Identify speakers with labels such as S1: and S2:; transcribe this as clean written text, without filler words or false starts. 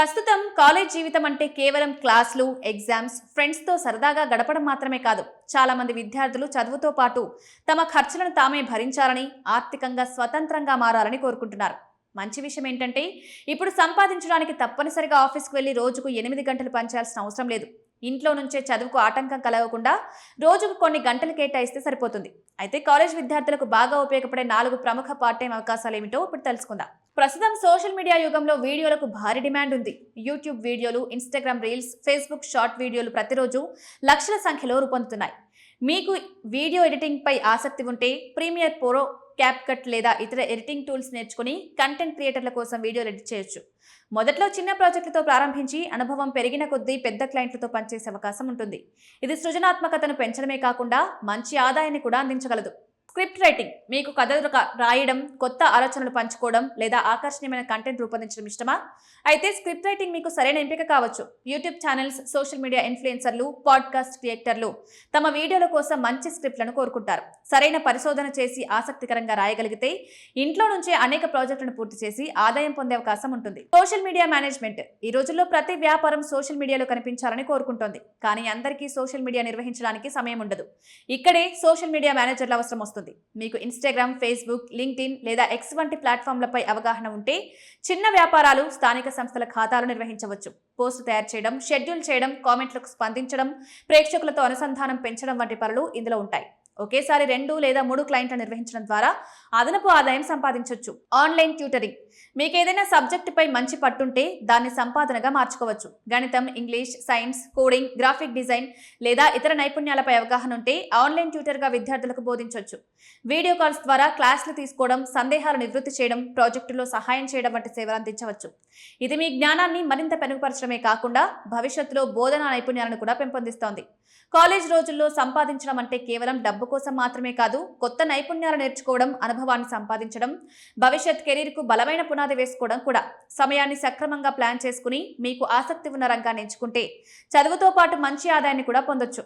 S1: ప్రస్తుతం కాలేజ్ జీవితం అంటే కేవలం క్లాసులు, ఎగ్జామ్స్, ఫ్రెండ్స్తో సరదాగా గడపడం మాత్రమే కాదు. చాలా మంది విద్యార్థులు చదువుతో పాటు తమ ఖర్చులను తామే భరించాలని, ఆర్థికంగా స్వతంత్రంగా మారాలని కోరుకుంటున్నారు. మంచి విషయం ఏంటంటే ఇప్పుడు సంపాదించడానికి తప్పనిసరిగా ఆఫీస్కి వెళ్లి రోజుకు 8 గంటలు పనిచేయాల్సిన అవసరం లేదు. ఇంట్లో నుంచే చదువుకు ఆటంకం కలగకుండా రోజుకు కొన్ని గంటలు కేటాయిస్తే సరిపోతుంది. అయితే కాలేజ్ విద్యార్థులకు బాగా ఉపయోగపడే 4 ప్రముఖ పార్ట్ టైం అవకాశాలు ఏమిటో ఇప్పుడు తెలుసుకుందాం. ప్రస్తుతం సోషల్ మీడియా యుగంలో వీడియోలకు భారీ డిమాండ్ ఉంది. యూట్యూబ్ వీడియోలు, ఇన్స్టాగ్రామ్ రీల్స్, ఫేస్బుక్ షార్ట్ వీడియోలు ప్రతిరోజు లక్షల సంఖ్యలో రూపొందుతున్నాయి. మీకు వీడియో ఎడిటింగ్ పై ఆసక్తి ఉంటే ప్రీమియర్ ప్రో, క్యాప్కట్ లేదా ఇతర ఎడిటింగ్ టూల్స్ నేర్చుకుని కంటెంట్ క్రియేటర్ల కోసం వీడియోలు ఎడిట్ చేయొచ్చు. మొదట్లో చిన్న ప్రాజెక్టులతో ప్రారంభించి అనుభవం పెరిగిన కొద్దీ పెద్ద క్లయింట్లతో పనిచేసే అవకాశం ఉంటుంది. ఇది సృజనాత్మకతను పెంచడమే కాకుండా మంచి ఆదాయాన్ని కూడా అందించగలదు. స్క్రిప్ట్ రైటింగ్, మీకు కథలు రాయడం, కొత్త ఆలోచనలు పంచుకోవడం లేదా ఆకర్షణీయమైన కంటెంట్ రూపొందించడం ఇష్టమా? అయితే స్క్రిప్ట్ రైటింగ్ మీకు సరైన ఎంపిక కావచ్చు. యూట్యూబ్ ఛానల్స్, సోషల్ మీడియా ఇన్ఫ్లుయెన్సర్లు, పాడ్కాస్ట్ క్రియేటర్లు తమ వీడియోల కోసం మంచి స్క్రిప్ట్లను కోరుకుంటారు. సరైన పరిశోధన చేసి ఆసక్తికరంగా రాయగలిగితే ఇంట్లో నుంచే అనేక ప్రాజెక్టులను పూర్తి చేసి ఆదాయం పొందే అవకాశం ఉంటుంది. సోషల్ మీడియా మేనేజ్మెంట్, ఈ రోజుల్లో ప్రతి వ్యాపారం సోషల్ మీడియాలో కనిపించాలని కోరుకుంటోంది. కానీ అందరికీ సోషల్ మీడియా నిర్వహించడానికి సమయం ఉండదు. ఇక్కడే సోషల్ మీడియా మేనేజర్ల అవసరం వస్తుంది. మీకు ఇన్స్టాగ్రామ్, ఫేస్బుక్, లింక్డ్ఇన్ లేదా ఎక్స్ వంటి ప్లాట్ఫామ్లపై అవగాహన ఉంటే చిన్న వ్యాపారాలు స్థానిక సంస్థల ఖాతాలు నిర్వహించవచ్చు. పోస్టు తయారు చేయడం, షెడ్యూల్ చేయడం, కామెంట్లకు స్పందించడం, ప్రేక్షకులతో అనుసంధానం పెంచడం వంటి పనులు ఇందులో ఉంటాయి. ఒకేసారి 2 లేదా 3 క్లయింట్లు నిర్వహించడం ద్వారా అదనపు ఆదాయం సంపాదించవచ్చు. ఆన్లైన్ ట్యూటరింగ్, మీకు ఏదైనా సబ్జెక్టుపై మంచి పట్టుంటే దాన్ని సంపాదనగా మార్చుకోవచ్చు. గణితం, English, science, coding, graphic design లేదా ఇతర నైపుణ్యాలపై అవగాహన ఉంటే ఆన్లైన్ ట్యూటర్గా విద్యార్థులకు బోధించవచ్చు. వీడియో కాల్స్ ద్వారా క్లాసులు తీసుకోవడం, సందేహాలు నివృత్తి చేయడం, ప్రాజెక్టులో సహాయం చేయడం వంటి సేవలు అందించవచ్చు. ఇది మీ జ్ఞానాన్ని మరింత పెరుగుపరచడమే కాకుండా భవిష్యత్తులో బోధనా నైపుణ్యాలను కూడా పెంపొందిస్తోంది. కాలేజ్ రోజుల్లో సంపాదించడం అంటే కేవలం డబ్బు కోసం మాత్రమే కాదు, కొత్త నైపుణ్యాలు నేర్చుకోవడం, అనుభవాన్ని సంపాదించడం, భవిష్యత్ కెరీర్కు బలమైన పునాది వేసుకోవడం కూడా. సమయాన్ని సక్రమంగా ప్లాన్ చేసుకుని మీకు ఆసక్తి ఉన్న రంగాన్ని ఎంచుకుంటే చదువుతో పాటు మంచి ఆదాయాన్ని కూడా పొందొచ్చు.